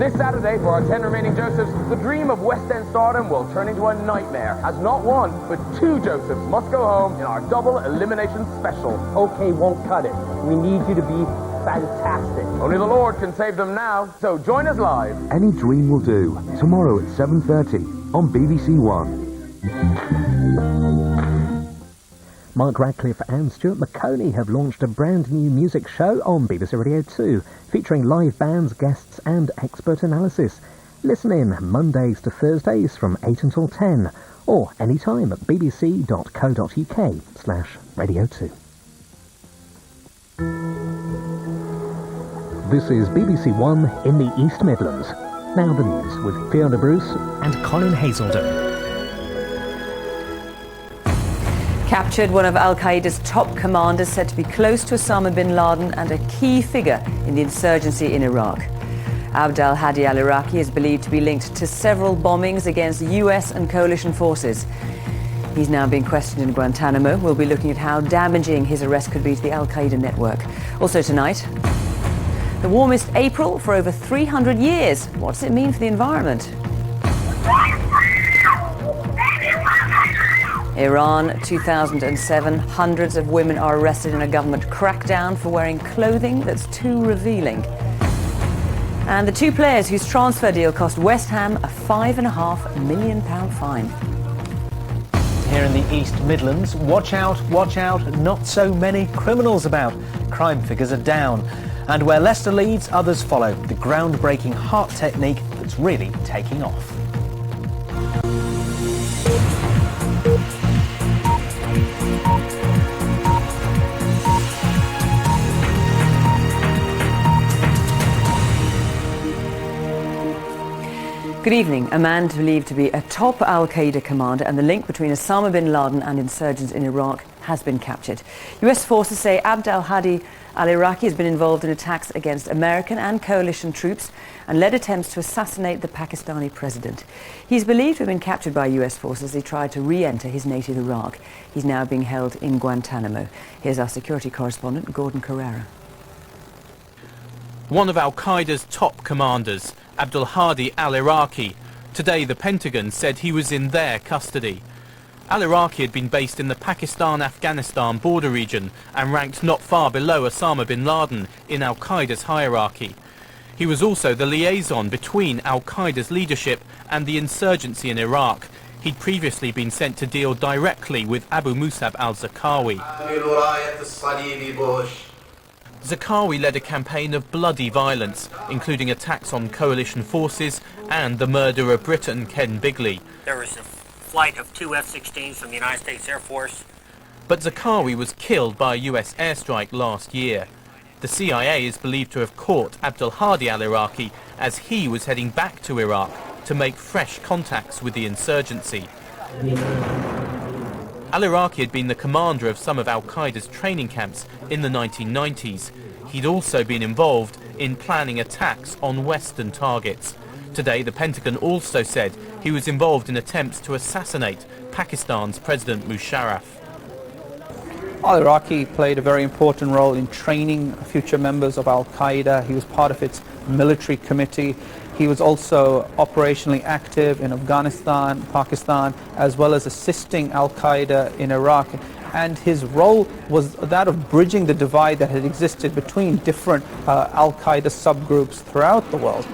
This Saturday, for our 10 remaining Josephs, the dream of West End stardom will turn into a nightmare, as not one, but two Josephs must go home in our double elimination special. Okay won't cut it. We need you to be fantastic. Only the Lord can save them now, so join us live. Any Dream Will Do, tomorrow at 7:30 on BBC One. Mark Radcliffe and Stuart Maconie have launched a brand new music show on BBC Radio 2, featuring live bands, guests and expert analysis. Listen in Mondays to Thursdays from 8 until 10, or anytime at bbc.co.uk/Radio 2. This is BBC One in the East Midlands. Now the news with Fiona Bruce and Colin Hazelden. Captured one of al-Qaeda's top commanders said to be close to Osama bin Laden and a key figure in the insurgency in Iraq. Abd al-Hadi al-Iraqi is believed to be linked to several bombings against US and coalition forces. He's now being questioned in Guantanamo. We'll be looking at how damaging his arrest could be to the al-Qaeda network. Also tonight, the warmest April for over 300 years. What does it mean for the environment? Iran, 2007, hundreds of women are arrested in a government crackdown for wearing clothing that's too revealing. And the two players whose transfer deal cost West Ham a £5.5 million fine. Here in the East Midlands, watch out, not so many criminals about. Crime figures are down. And where Leicester leads, others follow. The groundbreaking heart technique that's really taking off. Good evening. A man believed to be a top al-Qaeda commander and the link between Osama bin Laden and insurgents in Iraq has been captured. US forces say Abd al-Hadi al-Iraqi has been involved in attacks against American and coalition troops and led attempts to assassinate the Pakistani president. He's believed to have been captured by US forces as he tried to re-enter his native Iraq. He's now being held in Guantanamo. Here's our security correspondent, Gordon Carrera. One of al-Qaeda's top commanders, Abd al-Hadi al-Iraqi. Today the Pentagon said he was in their custody. Al-Iraqi had been based in the Pakistan-Afghanistan border region and ranked not far below Osama bin Laden in al-Qaeda's hierarchy. He was also the liaison between al-Qaeda's leadership and the insurgency in Iraq. He'd previously been sent to deal directly with Abu Musab al-Zarqawi. Zarqawi led a campaign of bloody violence, including attacks on coalition forces and the murder of Briton Ken Bigley. There was a flight of two F-16s from the United States Air Force. But Zarqawi was killed by a US airstrike last year. The CIA is believed to have caught Abd al-Hadi al-Iraqi as he was heading back to Iraq to make fresh contacts with the insurgency. Al-Iraqi had been the commander of some of al-Qaeda's training camps in the 1990s. He'd also been involved in planning attacks on Western targets. Today, the Pentagon also said he was involved in attempts to assassinate Pakistan's President Musharraf. Al-Iraqi played a very important role in training future members of Al-Qaeda. He was part of its military committee. He was also operationally active in Afghanistan, Pakistan, as well as assisting Al-Qaeda in Iraq. And his role was that of bridging the divide that had existed between different Al-Qaeda subgroups throughout the world.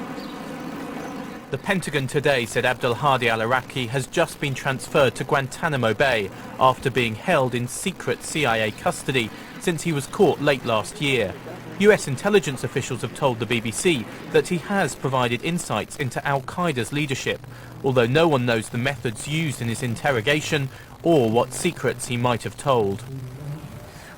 The Pentagon today said Abd al-Hadi al-Iraqi has just been transferred to Guantanamo Bay after being held in secret CIA custody since he was caught late last year. US intelligence officials have told the BBC that he has provided insights into al-Qaeda's leadership, although no one knows the methods used in his interrogation or what secrets he might have told.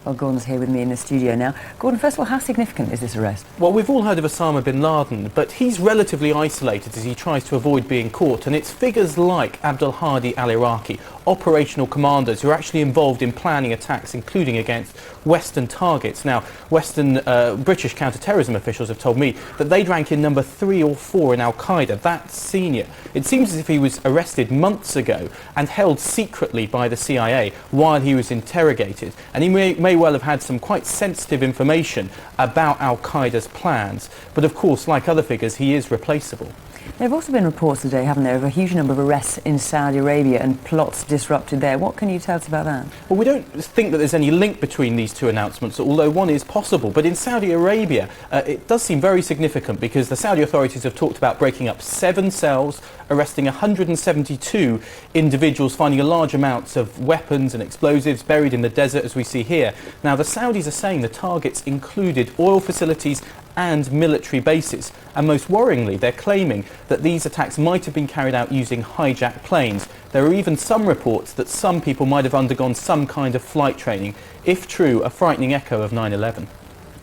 Well, Gordon's here with me in the studio now. Gordon, first of all, how significant is this arrest? Well, we've all heard of Osama bin Laden, but he's relatively isolated as he tries to avoid being caught, and it's figures like Abd al-Hadi al-Iraqi, operational commanders who are actually involved in planning attacks, including against Western targets. Now, British counter-terrorism officials have told me that they'd rank in number 3 or 4 in al-Qaeda. That's senior. It seems as if he was arrested months ago and held secretly by the CIA while he was interrogated, and he may may well have had some quite sensitive information about al-Qaeda's plans. But of course, like other figures, he is replaceable. There have also been reports today, haven't there, of a huge number of arrests in Saudi Arabia and plots disrupted there. What can you tell us about that? Well, we don't think that there's any link between these two announcements, although one is possible. But in Saudi Arabia, it does seem very significant because the Saudi authorities have talked about breaking up 7 cells, arresting 172 individuals, finding large amounts of weapons and explosives buried in the desert, as we see here. Now, the Saudis are saying the targets included oil facilities and military bases. And most worryingly, they're claiming that these attacks might have been carried out using hijacked planes. There are even some reports that some people might have undergone some kind of flight training. If true, a frightening echo of 9/11.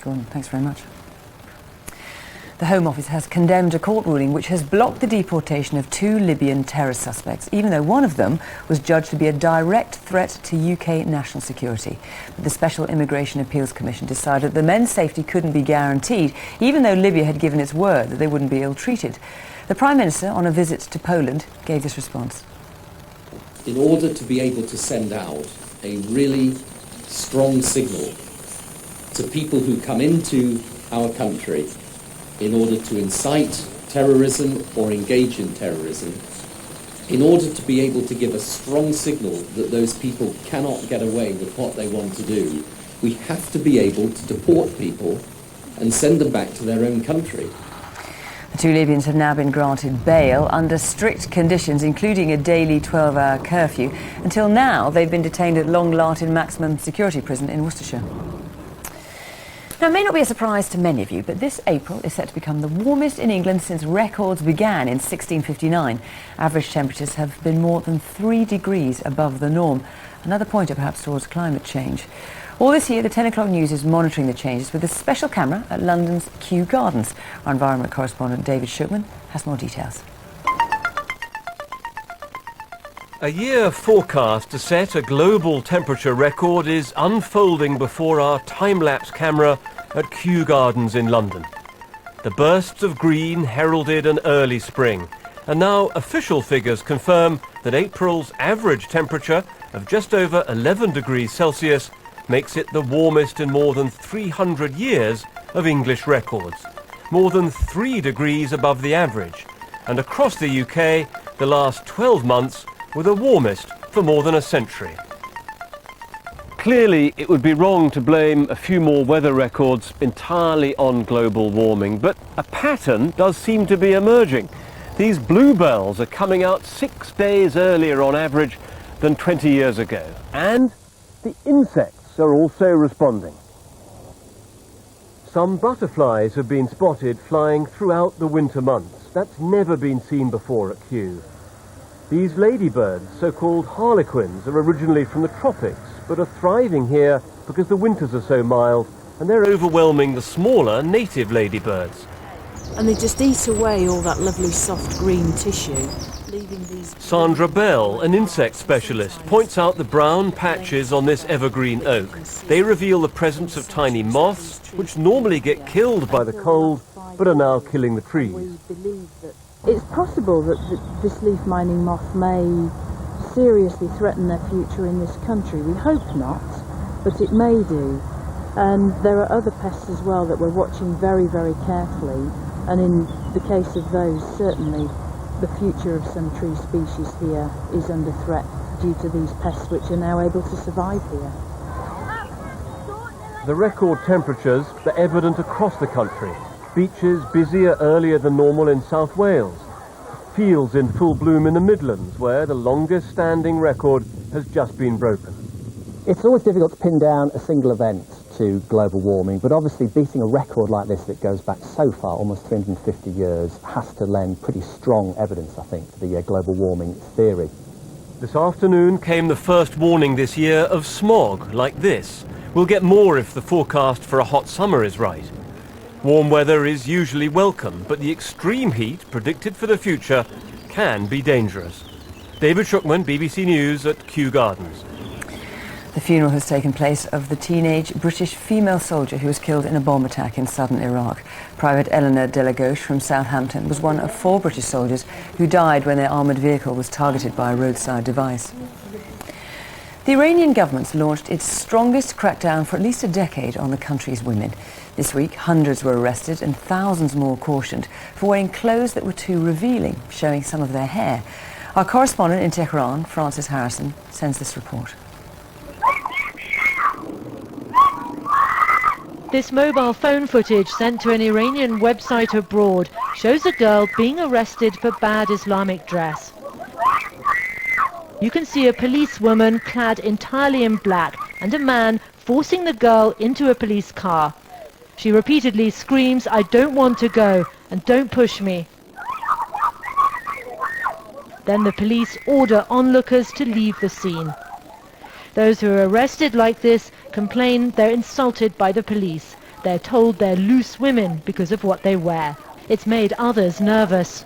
Gordon, thanks very much. The Home Office has condemned a court ruling which has blocked the deportation of 2 Libyan terror suspects, even though one of them was judged to be a direct threat to UK national security. But the Special Immigration Appeals Commission decided the men's safety couldn't be guaranteed, even though Libya had given its word that they wouldn't be ill-treated. The Prime Minister, on a visit to Poland, gave this response. In order to be able to send out a really strong signal to people who come into our country in order to incite terrorism or engage in terrorism, in order to be able to give a strong signal that those people cannot get away with what they want to do, we have to be able to deport people and send them back to their own country. The 2 Libyans have now been granted bail under strict conditions, including a daily 12-hour curfew. Until now, they've been detained at Long Lartin Maximum Security Prison in Worcestershire. Now, it may not be a surprise to many of you, but this April is set to become the warmest in England since records began in 1659. Average temperatures have been more than 3 degrees above the norm. Another pointer perhaps towards climate change. All this year, the 10 o'clock news is monitoring the changes with a special camera at London's Kew Gardens. Our environment correspondent David Shookman has more details. A year forecast to set a global temperature record is unfolding before our time-lapse camera at Kew Gardens in London. The bursts of green heralded an early spring, and now official figures confirm that April's average temperature of just over 11 degrees Celsius makes it the warmest in more than 300 years of English records, more than 3 degrees above the average, and across the UK, the last 12 months were the warmest for more than a century. Clearly, it would be wrong to blame a few more weather records entirely on global warming, but a pattern does seem to be emerging. These bluebells are coming out 6 days earlier on average than 20 years ago, and the insects are also responding. Some butterflies have been spotted flying throughout the winter months. That's never been seen before at Kew. These ladybirds, so-called harlequins, are originally from the tropics, but are thriving here because the winters are so mild, and they're overwhelming the smaller native ladybirds. And they just eat away all that lovely soft green tissue, leaving these... Sandra Bell, an insect specialist, points out the brown patches on this evergreen oak. They reveal the presence of tiny moths, which normally get killed by the cold, but are now killing the trees. It's possible that this leaf mining moth may seriously threaten their future in this country. We hope not, but it may do. And there are other pests as well that we're watching very, very carefully. And in the case of those, certainly the future of some tree species here is under threat due to these pests which are now able to survive here. The record temperatures are evident across the country. Beaches busier earlier than normal in South Wales. Fields in full bloom in the Midlands, where the longest standing record has just been broken. It's always difficult to pin down a single event to global warming, but obviously beating a record like this that goes back so far, almost 350 years, has to lend pretty strong evidence, I think, to the global warming theory. This afternoon came the first warning this year of smog like this. We'll get more if the forecast for a hot summer is right. Warm weather is usually welcome, but the extreme heat predicted for the future can be dangerous. David Shookman, BBC News at Kew Gardens. The funeral has taken place of the teenage British female soldier who was killed in a bomb attack in southern Iraq. Private Eleanor Delagoche from Southampton was one of 4 British soldiers who died when their armoured vehicle was targeted by a roadside device. The Iranian government's launched its strongest crackdown for at least a decade on the country's women. This week, hundreds were arrested and thousands more cautioned for wearing clothes that were too revealing, showing some of their hair. Our correspondent in Tehran, Francis Harrison, sends this report. This mobile phone footage sent to an Iranian website abroad shows a girl being arrested for bad Islamic dress. You can see a policewoman clad entirely in black and a man forcing the girl into a police car. She repeatedly screams, "I don't want to go," and "Don't push me." Then the police order onlookers to leave the scene. Those who are arrested like this complain they're insulted by the police. They're told they're loose women because of what they wear. It's made others nervous.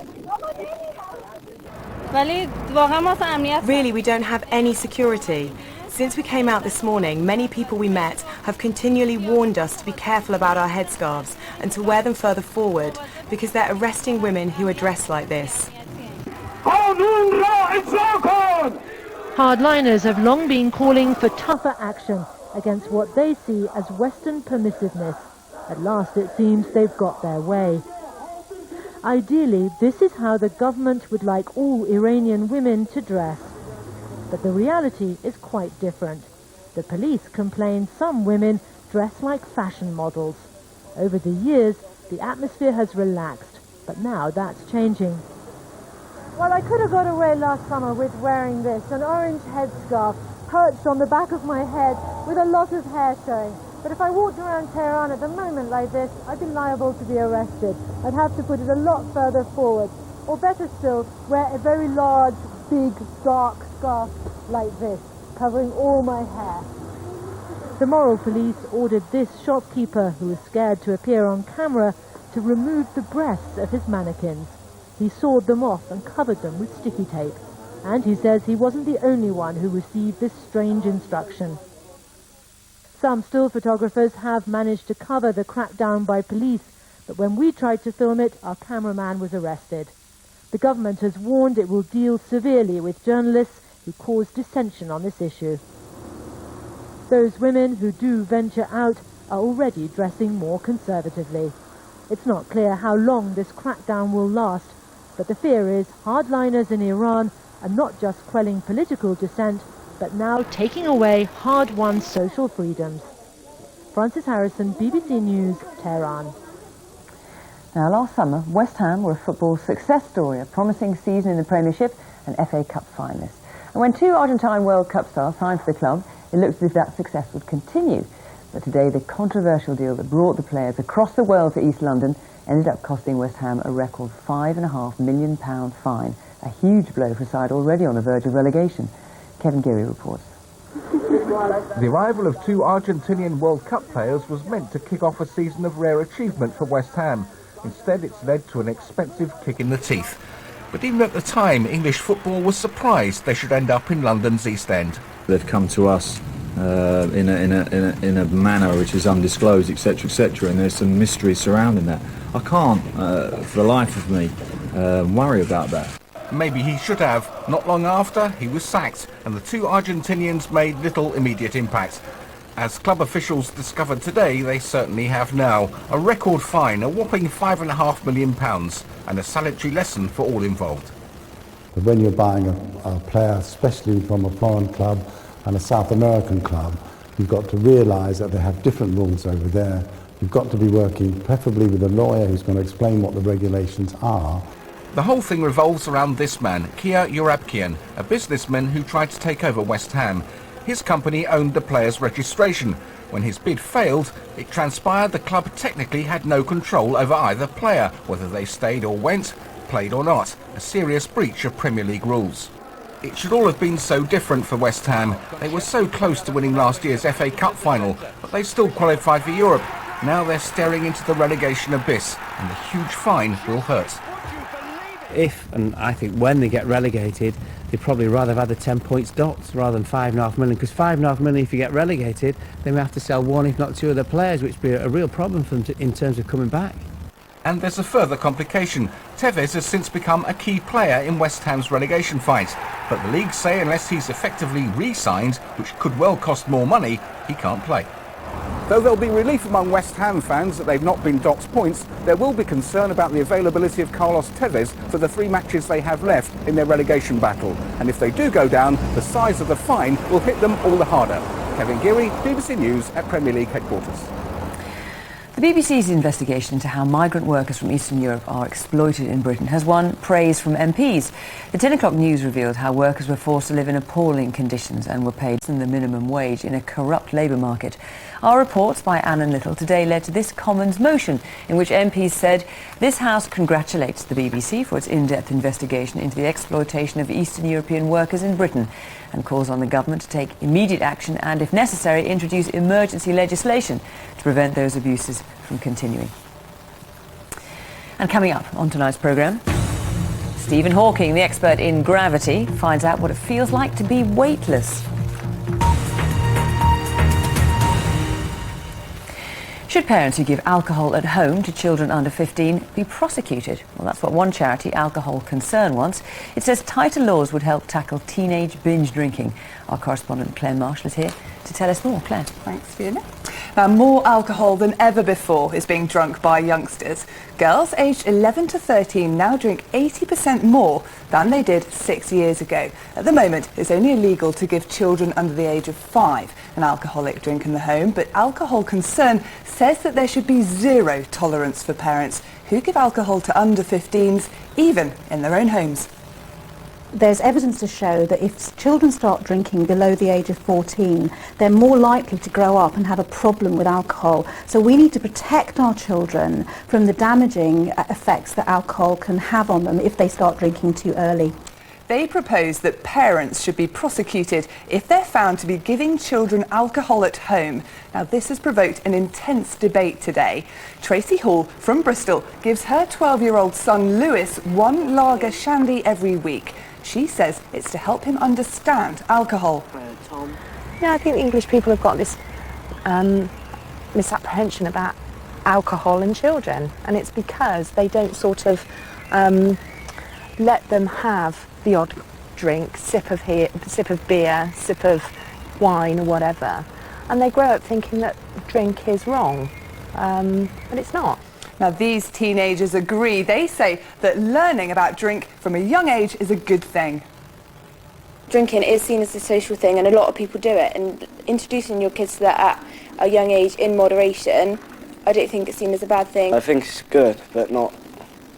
Really, we don't have any security. Since we came out this morning, many people we met have continually warned us to be careful about our headscarves and to wear them further forward because they're arresting women who are dressed like this. Hardliners have long been calling for tougher action against what they see as Western permissiveness. At last, it seems they've got their way. Ideally, this is how the government would like all Iranian women to dress. But the reality is quite different. The police complain some women dress like fashion models. Over the years, the atmosphere has relaxed, but now that's changing. Well, I could have got away last summer with wearing this, an orange headscarf perched on the back of my head with a lot of hair showing. But if I walked around Tehran at the moment like this, I'd be liable to be arrested. I'd have to put it a lot further forward. Or better still, wear a very large, big, dark scarf like this, covering all my hair. The moral police ordered this shopkeeper, who was scared to appear on camera, to remove the breasts of his mannequins. He sawed them off and covered them with sticky tape. And he says he wasn't the only one who received this strange instruction. Some still photographers have managed to cover the crackdown by police, but when we tried to film it, our cameraman was arrested. The government has warned it will deal severely with journalists who cause dissension on this issue. Those women who do venture out are already dressing more conservatively. It's not clear how long this crackdown will last, but the fear is hardliners in Iran are not just quelling political dissent, but now taking away hard-won social freedoms. Francis Harrison, BBC News, Tehran. Now, last summer, West Ham were a football success story, a promising season in the Premiership and FA Cup finalists. And when two Argentine World Cup stars signed for the club, it looked as if that success would continue. But today, the controversial deal that brought the players across the world to East London ended up costing West Ham a record £5.5 million fine, a huge blow for a side already on the verge of relegation. Kevin Geary reports. The arrival of two Argentinian World Cup players was meant to kick off a season of rare achievement for West Ham. Instead, it's led to an expensive kick in the teeth. But even at the time, English football was surprised they should end up in London's East End. They've come to us in a manner which is undisclosed, etc., and there's some mystery surrounding that. I can't, for the life of me, worry about that. Maybe he should have. Not long after, he was sacked, and the two Argentinians made little immediate impact. As club officials discovered today, they certainly have now. A record fine, a whopping £5.5 million, and a salutary lesson for all involved. But when you're buying a player, especially from a foreign club and a South American club, you've got to realise that they have different rules over there. You've got to be working preferably with a lawyer who's going to explain what the regulations are. The whole thing revolves around this man, Kia Joorabchian, a businessman who tried to take over West Ham. His company owned the player's registration. When his bid failed, it transpired the club technically had no control over either player, whether they stayed or went, played or not, a serious breach of Premier League rules. It should all have been so different for West Ham. They were so close to winning last year's FA Cup final, but they still qualified for Europe. Now they're staring into the relegation abyss, and the huge fine will hurt. If, and I think when they get relegated, they'd probably rather have had the 10 points docked rather than £5.5 million, because £5.5 million, if you get relegated, they may have to sell one, if not two, of their players, which would be a real problem for them in terms of coming back. And there's a further complication. Tevez has since become a key player in West Ham's relegation fight. But the league say unless he's effectively re-signed, which could well cost more money, he can't play. Though there'll be relief among West Ham fans that they've not been docked points, there will be concern about the availability of Carlos Tevez for the 3 matches they have left in their relegation battle. And if they do go down, the size of the fine will hit them all the harder. Kevin Geary, BBC News at Premier League headquarters. The BBC's investigation into how migrant workers from Eastern Europe are exploited in Britain has won praise from MPs. The 10 o'clock news revealed how workers were forced to live in appalling conditions and were paid than the minimum wage in a corrupt labour market. Our reports by Annan Little today led to this Commons motion in which MPs said this House congratulates the BBC for its in-depth investigation into the exploitation of Eastern European workers in Britain and calls on the government to take immediate action and, if necessary, introduce emergency legislation to prevent those abuses from continuing. And coming up on tonight's programme, Stephen Hawking, the expert in gravity, finds out what it feels like to be weightless. Should parents who give alcohol at home to children under 15 be prosecuted? Well, that's what one charity, Alcohol Concern, wants. It says tighter laws would help tackle teenage binge drinking. Our correspondent Claire Marshall is here to tell us more. Claire. Thanks, Fiona. Now, more alcohol than ever before is being drunk by youngsters. Girls aged 11 to 13 now drink 80% more than they did 6 years ago. At the moment, it's only illegal to give children under the age of 5 an alcoholic drink in the home, but Alcohol Concern says that there should be zero tolerance for parents who give alcohol to under 15s, even in their own homes. There's evidence to show that if children start drinking below the age of 14, they're more likely to grow up and have a problem with alcohol. So we need to protect our children from the damaging effects that alcohol can have on them if they start drinking too early. They propose that parents should be prosecuted if they're found to be giving children alcohol at home. Now, this has provoked an intense debate today. Tracy Hall from Bristol gives her 12-year-old son Lewis 1 lager shandy every week. She says it's to help him understand alcohol. Yeah, I think English people have got this misapprehension about alcohol and children, and it's because they don't sort of let them have the odd drink, sip of beer, sip of wine or whatever, and they grow up thinking that drink is wrong, but it's not. Now, these teenagers agree. They say that learning about drink from a young age is a good thing. Drinking is seen as a social thing, and a lot of people do it, and introducing your kids to that at a young age in moderation, I don't think it's seen as a bad thing. I think it's good, but not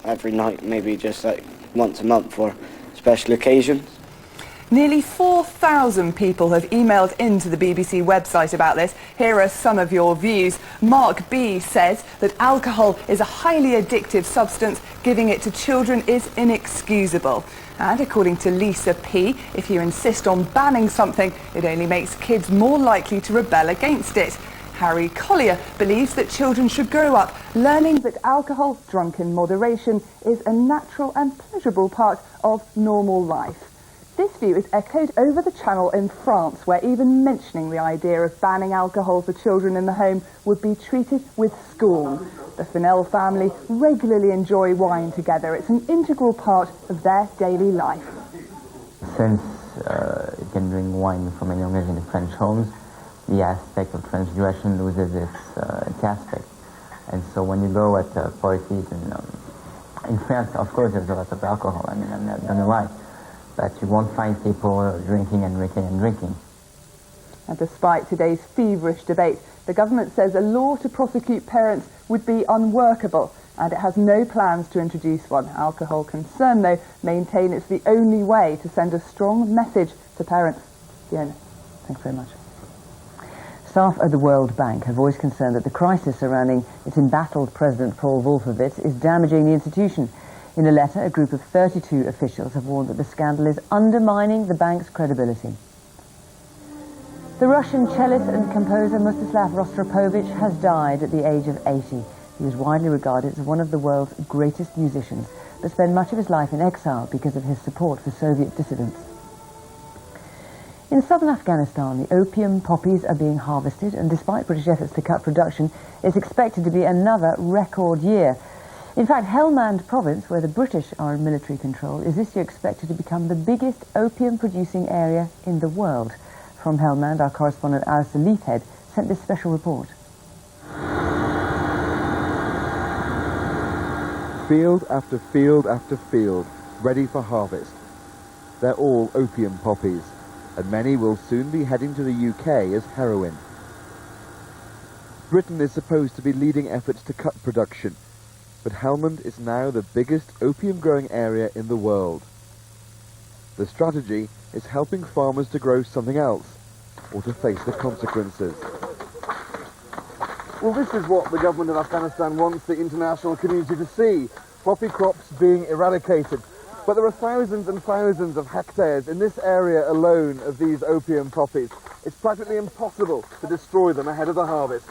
every night, maybe just like once a month for special occasions. Nearly 4,000 people have emailed into the BBC website about this. Here are some of your views. Mark B says that alcohol is a highly addictive substance. Giving it to children is inexcusable. And according to Lisa P, if you insist on banning something, it only makes kids more likely to rebel against it. Harry Collier believes that children should grow up learning that alcohol, drunk in moderation, is a natural and pleasurable part of normal life. This view is echoed over the channel in France, where even mentioning the idea of banning alcohol for children in the home would be treated with scorn. The Fennell family regularly enjoy wine together. It's an integral part of their daily life. Since you can drink wine from a young age in the French homes, the aspect of transgression loses its aspect. And so when you go at parties in France, of course there's a lot of alcohol. I mean, I'm not going to lie. But you won't find people drinking and drinking and drinking. And despite today's feverish debate, the government says a law to prosecute parents would be unworkable, and it has no plans to introduce one. Alcohol Concern, though, maintain it's the only way to send a strong message to parents. Fiona, thanks very much. Staff at the World Bank have voiced concern that the crisis surrounding its embattled President Paul Wolfowitz is damaging the institution. In a letter, a group of 32 officials have warned that the scandal is undermining the bank's credibility. The Russian cellist and composer Mstislav Rostropovich has died at the age of 80. He was widely regarded as one of the world's greatest musicians, but spent much of his life in exile because of his support for Soviet dissidents. In southern Afghanistan, the opium poppies are being harvested, and despite British efforts to cut production, it's expected to be another record year. In fact, Helmand province, where the British are in military control, is this year expected to become the biggest opium-producing area in the world. From Helmand, our correspondent Alistair Leithhead sent this special report. Field after field after field, ready for harvest. They're all opium poppies, and many will soon be heading to the UK as heroin. Britain is supposed to be leading efforts to cut production, but Helmand is now the biggest opium-growing area in the world. The strategy is helping farmers to grow something else, or to face the consequences. Well, this is what the government of Afghanistan wants the international community to see, poppy crops being eradicated. But there are thousands and thousands of hectares in this area alone of these opium poppies. It's practically impossible to destroy them ahead of the harvest.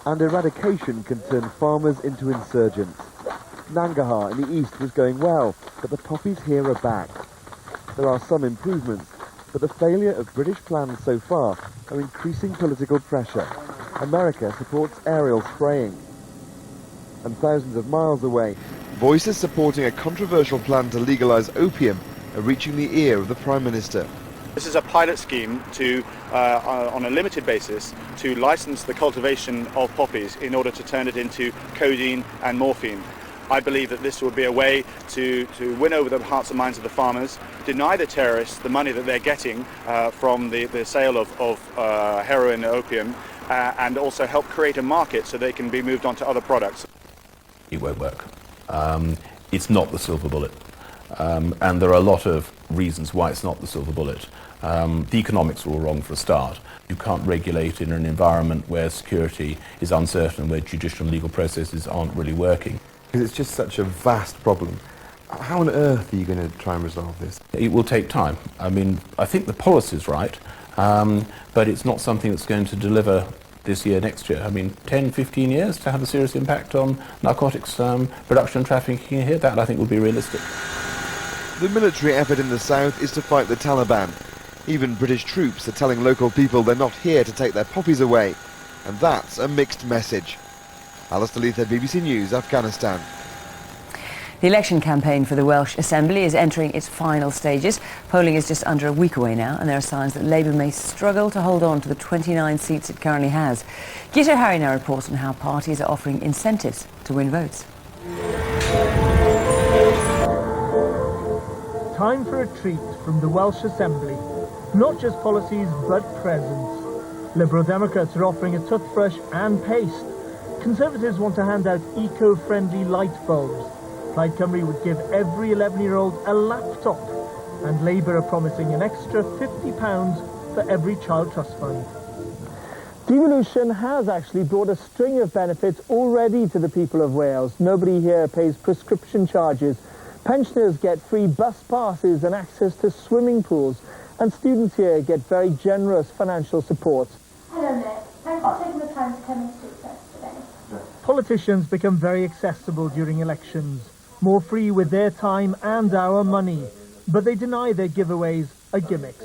And eradication can turn farmers into insurgents. Nangarhar in the east was going well, but the poppies here are back. There are some improvements, but the failure of British plans so far are increasing political pressure. America supports aerial spraying. And thousands of miles away, voices supporting a controversial plan to legalise opium are reaching the ear of the Prime Minister. This is a pilot scheme to, on a limited basis, to license the cultivation of poppies in order to turn it into codeine and morphine. I believe that this will be a way to win over the hearts and minds of the farmers, deny the terrorists the money that they're getting from the sale of heroin and opium, and also help create a market so they can be moved on to other products. It won't work. It's not the silver bullet. And there are a lot of reasons why it's not the silver bullet. The economics are all wrong for a start. You can't regulate in an environment where security is uncertain, where judicial and legal processes aren't really working. Because it's just such a vast problem. How on earth are you going to try and resolve this? It will take time. I mean, I think the policy's right, but it's not something that's going to deliver this year, next year. I mean, 10, 15 years to have a serious impact on narcotics production and trafficking here, that I think would be realistic. The military effort in the south is to fight the Taliban. Even British troops are telling local people they're not here to take their poppies away. And that's a mixed message. Alistair Leithhead, BBC News, Afghanistan. The election campaign for the Welsh Assembly is entering its final stages. Polling is just under a week away now, and there are signs that Labour may struggle to hold on to the 29 seats it currently has. Gita Harry now reports on how parties are offering incentives to win votes. Time for a treat from the Welsh Assembly. Not just policies, but presents. Liberal Democrats are offering a toothbrush and paste. Conservatives want to hand out eco-friendly light bulbs. Plaid Cymru would give every 11-year-old a laptop. And Labour are promising an extra £50 for every child trust fund. Devolution has actually brought a string of benefits already to the people of Wales. Nobody here pays prescription charges. Pensioners get free bus passes and access to swimming pools. And students here get very generous financial support. Hello, Nick. Thanks for taking the time to come and speak to us today. Politicians become very accessible during elections. More free with their time and our money. But they deny their giveaways are gimmicks.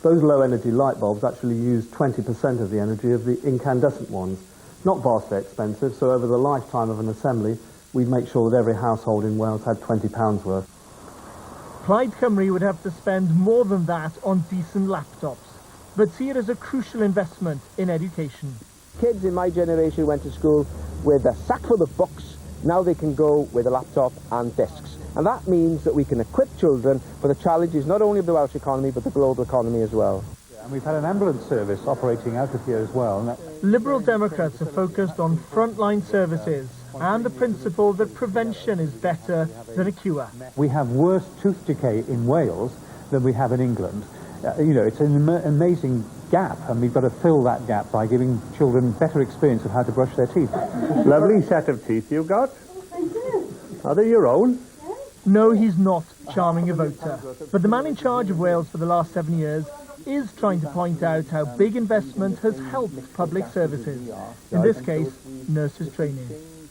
Those low-energy light bulbs actually use 20% of the energy of the incandescent ones. Not vastly expensive, so over the lifetime of an assembly, we'd make sure that every household in Wales had £20 worth. Plaid Cymru would have to spend more than that on decent laptops, but see it as a crucial investment in education. Kids in my generation went to school with a sack full of books. Now they can go with a laptop and discs. And that means that we can equip children for the challenges not only of the Welsh economy, but the global economy as well. And we've had an ambulance service operating out of here as well. Liberal Democrats are focused on frontline services and the principle that prevention is better than a cure. We have worse tooth decay in Wales than we have in England. It's an amazing gap, and we've got to fill that gap by giving children better experience of how to brush their teeth. Lovely set of teeth you've got. Are they your own? No, he's not charming a voter. But the man in charge of Wales for the last 7 years is trying to point out how big investment has helped public services. In this case, nurses training.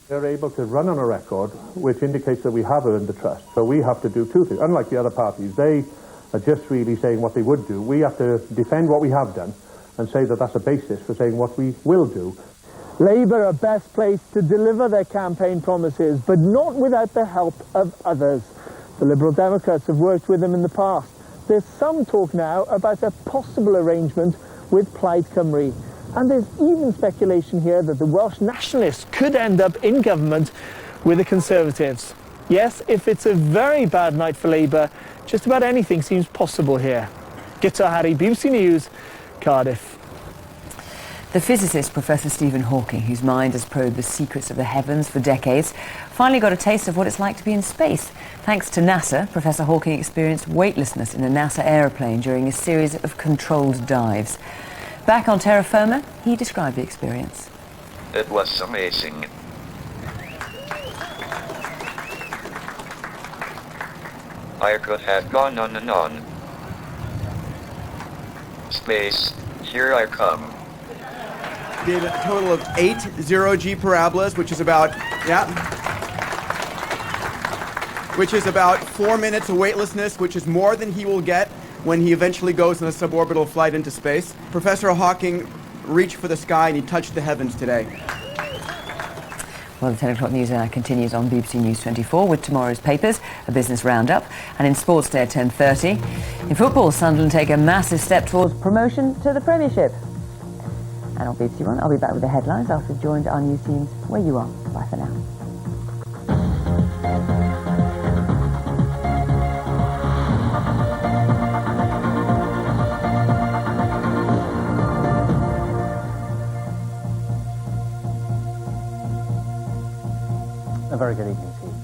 They're able to run on a record which indicates that we have earned the trust. So we have to do two things. Unlike the other parties, they are just really saying what they would do. We have to defend what we have done and say that that's a basis for saying what we will do. Labour are best placed to deliver their campaign promises, but not without the help of others. The Liberal Democrats have worked with them in the past. There's some talk now about a possible arrangement with Plaid Cymru. And there's even speculation here that the Welsh nationalists could end up in government with the Conservatives. Yes, if it's a very bad night for Labour, just about anything seems possible here. Gitta Harry, BBC News, Cardiff. The physicist Professor Stephen Hawking, whose mind has probed the secrets of the heavens for decades, finally got a taste of what it's like to be in space. Thanks to NASA, Professor Hawking experienced weightlessness in a NASA aeroplane during a series of controlled dives. Back on terra firma, he described the experience. It was amazing. I could have gone on and on. Space, here I come. Did a total of 8 zero-G parabolas, which is about 4 minutes of weightlessness, which is more than he will get when he eventually goes on a suborbital flight into space. Professor Hawking reached for the sky and he touched the heavens today. Well, the 10 o'clock news hour continues on BBC News 24 with tomorrow's papers, a business roundup, and in Sports Day at 10:30. In football, Sunderland take a massive step towards promotion to the Premiership. And on BBC One, I'll be back with the headlines after we've joined our news teams where you are. Bye for now. A very good evening to you.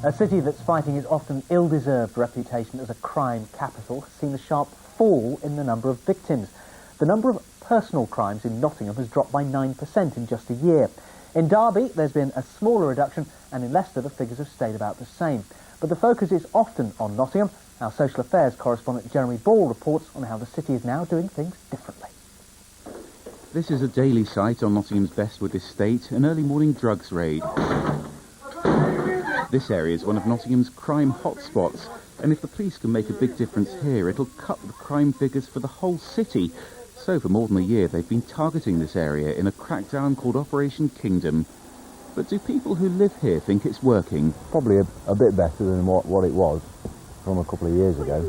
A city that's fighting its often ill-deserved reputation as a crime capital has seen a sharp fall in the number of victims. The number of personal crimes in Nottingham has dropped by 9% in just a year. In Derby, there's been a smaller reduction, and in Leicester, the figures have stayed about the same. But the focus is often on Nottingham. Our social affairs correspondent Jeremy Ball reports on how the city is now doing things differently. This is a daily sight on Nottingham's Bestwood estate, an early morning drugs raid. This area is one of Nottingham's crime hotspots, and if the police can make a big difference here, it'll cut the crime figures for the whole city. So for more than a year, they've been targeting this area in a crackdown called Operation Kingdom. But do people who live here think it's working? Probably a bit better than what it was from a couple of years ago.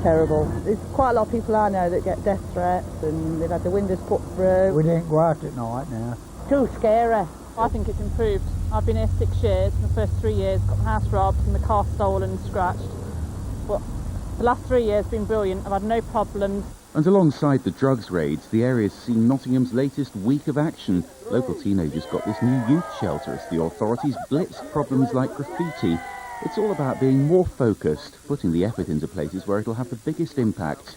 Terrible. There's quite a lot of people I know that get death threats and they've had the windows put through. We didn't go out at night now. Too scary. I think it's improved. I've been here 6 years. In the first 3 years, got the house robbed and the car stolen and scratched. But the last 3 years have been brilliant. I've had no problems. And alongside the drugs raids, the area's seen Nottingham's latest week of action. Local teenagers got this new youth shelter as the authorities blitzed problems like graffiti. It's all about being more focused, putting the effort into places where it'll have the biggest impact.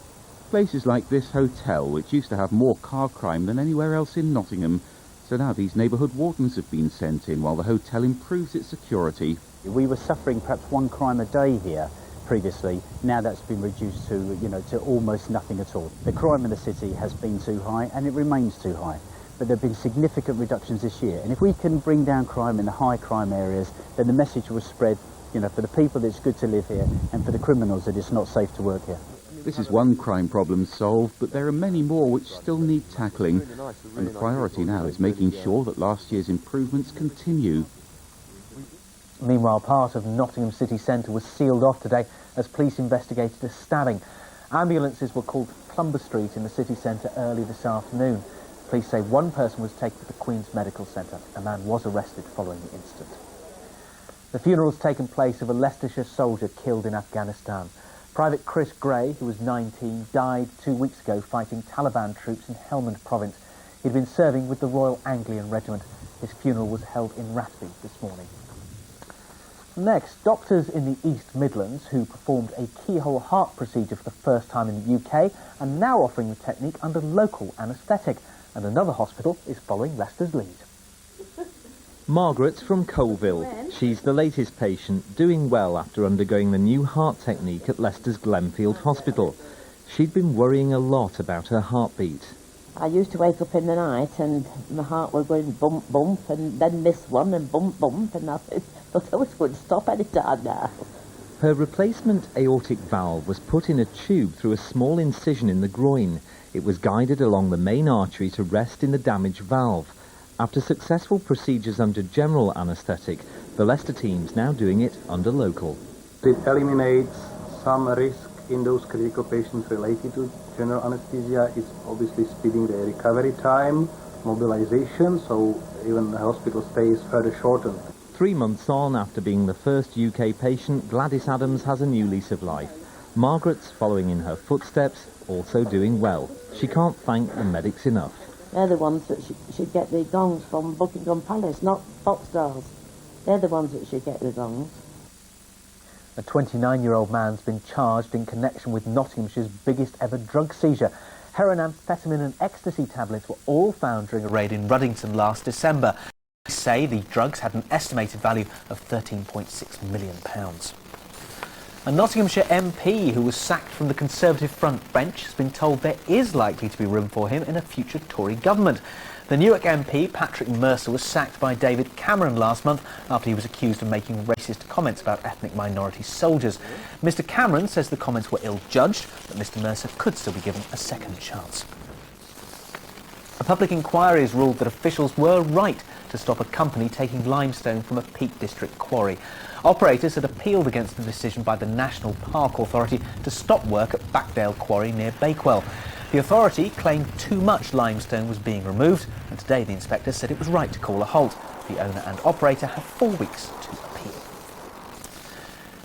Places like this hotel, which used to have more car crime than anywhere else in Nottingham. So now these neighbourhood wardens have been sent in while the hotel improves its security. We were suffering perhaps 1 crime a day here previously. Now that's been reduced to, to almost nothing at all. The crime in the city has been too high and it remains too high. But there have been significant reductions this year. And if we can bring down crime in the high crime areas, then the message will spread, for the people that it's good to live here and for the criminals that it's not safe to work here. This is one crime problem solved, but there are many more which still need tackling. And the priority now is making sure that last year's improvements continue. Meanwhile, part of Nottingham city centre was sealed off today as police investigated a stabbing. Ambulances were called to Clumber Street in the city centre early this afternoon. Police say 1 person was taken to the Queen's Medical Centre. A man was arrested following the incident. The funeral's taken place of a Leicestershire soldier killed in Afghanistan. Private Chris Gray, who was 19, died 2 weeks ago fighting Taliban troops in Helmand province. He'd been serving with the Royal Anglian Regiment. His funeral was held in Rathby this morning. Next, doctors in the East Midlands who performed a keyhole heart procedure for the first time in the UK are now offering the technique under local anaesthetic, and another hospital is following Leicester's lead. Margaret's from Colville. She's the latest patient, doing well after undergoing the new heart technique at Leicester's Glenfield Hospital. She'd been worrying a lot about her heartbeat. I used to wake up in the night and my heart was going bump, bump, and then miss one and bump, bump, and I thought I was going to stop any time now. Her replacement aortic valve was put in a tube through a small incision in the groin. It was guided along the main artery to rest in the damaged valve. After successful procedures under general anaesthetic, the Leicester team's now doing it under local. It eliminates some risk in those critical patients related to general anaesthesia. It's obviously speeding their recovery time, mobilization, so even the hospital stay is further shortened. 3 months on, after being the first UK patient, Gladys Adams has a new lease of life. Margaret's following in her footsteps, also doing well. She can't thank the medics enough. They're the ones that should get the gongs from Buckingham Palace, not Foxdales. They're the ones that should get the gongs. A 29-year-old man's been charged in connection with Nottinghamshire's biggest ever drug seizure. Heroin, amphetamine and ecstasy tablets were all found during a raid in Ruddington last December. They say the drugs had an estimated value of £13.6 million. A Nottinghamshire MP who was sacked from the Conservative front bench has been told there is likely to be room for him in a future Tory government. The Newark MP, Patrick Mercer, was sacked by David Cameron last month after he was accused of making racist comments about ethnic minority soldiers. Mr Cameron says the comments were ill-judged, but Mr Mercer could still be given a second chance. A public inquiry has ruled that officials were right to stop a company taking limestone from a Peak District quarry. Operators had appealed against the decision by the National Park Authority to stop work at Backdale Quarry near Bakewell. The authority claimed too much limestone was being removed, and today the inspector said it was right to call a halt. The owner and operator have 4 weeks to appeal.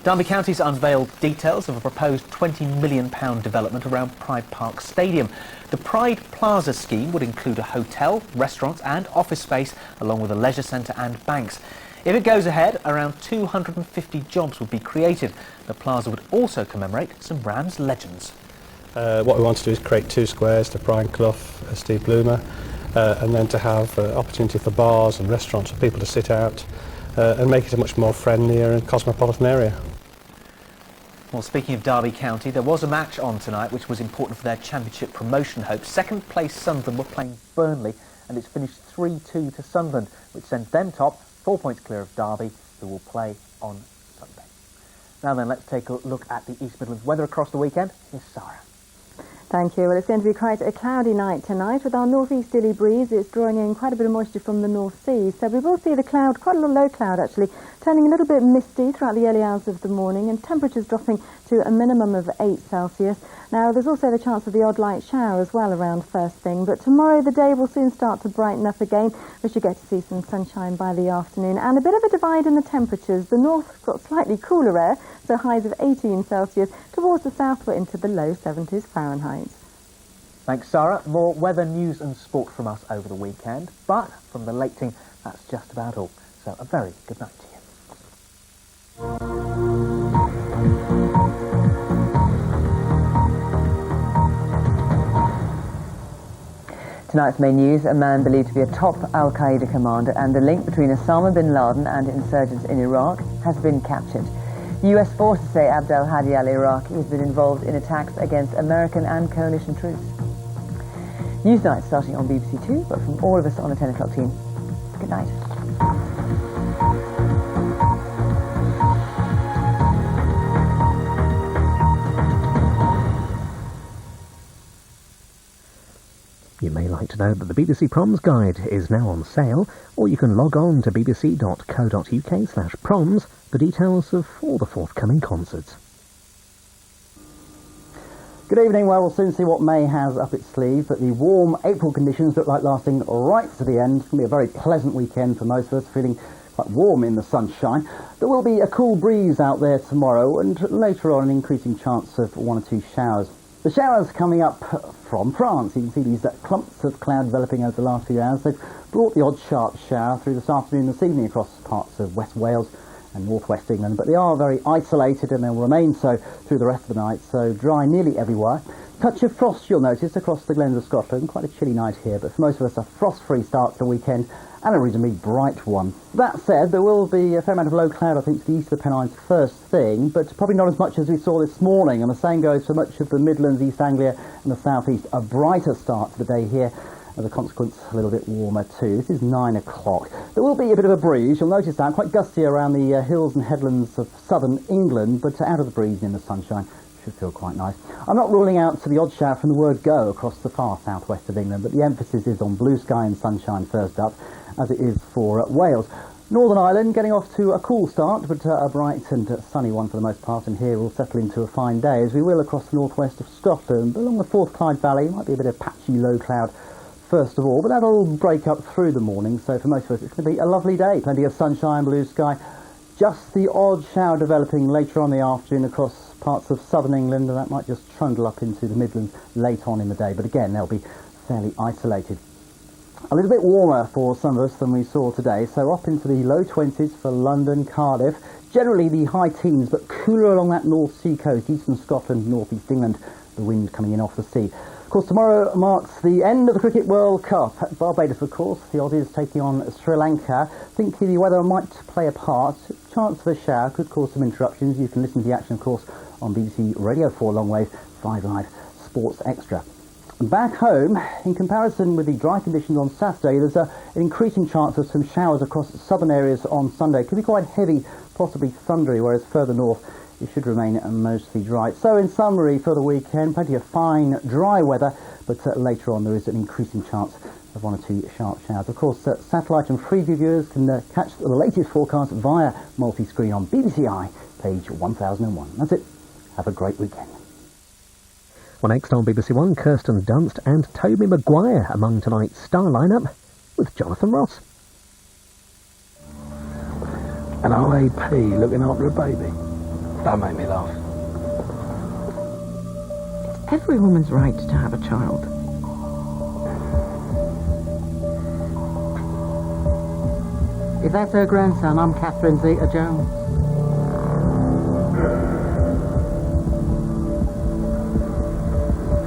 Derby County's unveiled details of a proposed £20 million development around Pride Park Stadium. The Pride Plaza scheme would include a hotel, restaurant and office space, along with a leisure centre and banks. If it goes ahead, around 250 jobs would be created. The plaza would also commemorate some Rams legends. What we want to do is create 2 squares to Brian Clough, Steve Bloomer, and then to have opportunity for bars and restaurants for people to sit out and make it a much more friendlier and cosmopolitan area. Well, speaking of Derby County, there was a match on tonight which was important for their championship promotion hopes. Second place Sunderland were playing Burnley, and it's finished 3-2 to Sunderland, which sent them top, 4 points clear of Derby, who will play on Sunday. Now then, let's take a look at the East Midlands weather across the weekend. Here's Sarah. Thank you. Well, it's going to be quite a cloudy night tonight with our northeasterly breeze. It's drawing in quite a bit of moisture from the North Sea. So we will see the cloud, quite a low cloud actually, turning a little bit misty throughout the early hours of the morning, and temperatures dropping to a minimum of 8 Celsius. Now, there's also the chance of the odd light shower as well around first thing. But tomorrow the day will soon start to brighten up again. We should get to see some sunshine by the afternoon. And a bit of a divide in the temperatures. The north got slightly cooler air, so highs of 18 Celsius. Towards the south we're into the low 70s Fahrenheit. Thanks, Sarah. More weather, news and sport from us over the weekend. But from the late team, that's just about all. So a very good night to you. Tonight's main news, a man believed to be a top Al-Qaeda commander and the link between Osama bin Laden and insurgents in Iraq has been captured. US forces say Abd al-Hadi al-Iraqi has been involved in attacks against American and coalition troops. Newsnight starting on BBC Two, but from all of us on the 10 o'clock team, good night. You may like to know that the BBC Proms Guide is now on sale, or you can log on to bbc.co.uk/proms for details of all the forthcoming concerts. Good evening. Well, we'll soon see what May has up its sleeve, but the warm April conditions look like lasting right to the end. It's going to be a very pleasant weekend for most of us, feeling quite warm in the sunshine. There will be a cool breeze out there tomorrow, and later on an increasing chance of 1 or 2 showers. The showers coming up from France. You can see these clumps of cloud developing over the last few hours. They've brought the odd sharp shower through this afternoon and this evening across parts of West Wales and northwest England, but they are very isolated and they'll remain so through the rest of the night, so dry nearly everywhere. Touch of frost you'll notice across the glens of Scotland. Quite a chilly night here, but for most of us a frost-free start to the weekend and a reasonably bright one. That said, there will be a fair amount of low cloud, I think, to the east of the Pennines first thing, but probably not as much as we saw this morning, and the same goes for much of the Midlands, East Anglia and the southeast. A brighter start to the day here, as a consequence a little bit warmer too. This is 9 o'clock. There will be a bit of a breeze, you'll notice that, quite gusty around the hills and headlands of southern England, but out of the breeze and in the sunshine, Should feel quite nice. I'm not ruling out to the odd shower from the word go across the far southwest of England, but the emphasis is on blue sky and sunshine first up, as it is for Wales. Northern Ireland getting off to a cool start, but a bright and sunny one for the most part, and here we'll settle into a fine day, as we will across the northwest of Scotland. Along the Forth Clyde Valley, might be a bit of patchy low cloud first of all, but that'll break up through the morning, so for most of us it's going to be a lovely day. Plenty of sunshine, blue sky. Just the odd shower developing later on in the afternoon across parts of southern England, and that might just trundle up into the Midlands late on in the day, but again they'll be fairly isolated. A little bit warmer for some of us than we saw today, so up into the low 20s for London, Cardiff. Generally the high teens, but cooler along that North Sea coast, eastern Scotland, north east England, the wind coming in off the sea. Of course, tomorrow marks the end of the Cricket World Cup. At Barbados, of course, the Aussies taking on Sri Lanka. I think the weather might play a part. Chance of a shower could cause some interruptions. You can listen to the action, of course, on BBC Radio 4 Longwave 5 Live Sports Extra. Back home, in comparison with the dry conditions on Saturday, there's an increasing chance of some showers across southern areas on Sunday. Could be quite heavy, possibly thundery, whereas further north it should remain mostly dry. So in summary for the weekend, plenty of fine dry weather, but later on there is an increasing chance of one or two sharp showers. Of course, satellite and Freeview viewers can catch the latest forecast via multi-screen on BBC Eye, page 1001. That's it. Have a great weekend. Well, next on BBC One, Kirsten Dunst and Toby Maguire among tonight's star lineup with Jonathan Ross. An OAP looking after a baby. That made me laugh. It's every woman's right to have a child. If that's her grandson, I'm Catherine Zeta-Jones.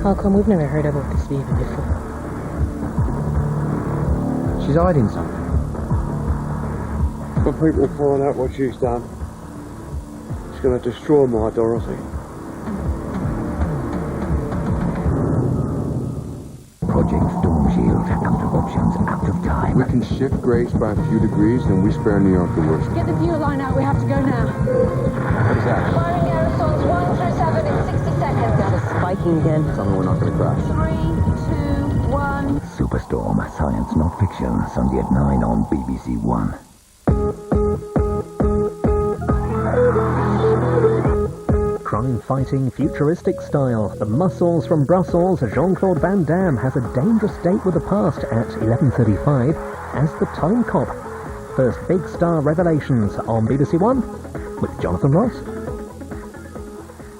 How come we've never heard about this baby before? She's hiding something. When people find out what she's done, it's going to destroy my Dorothy. Project Storm Shield. Out of options, out of time. We can shift grace by a few degrees and we spare New York the worst. Get the fuel line out, we have to go now. What is that? Firing aerosols 1 through 7 in 60 seconds. It's spiking again. Tell me we're not going to crash. 3, 2, 1. Superstorm, science not fiction. Sunday at 9 on BBC One. Crime-fighting, futuristic style. The Muscles from Brussels, Jean-Claude Van Damme has a dangerous date with the past at 11:35 as the Time Cop. First big star revelations on BBC One with Jonathan Ross.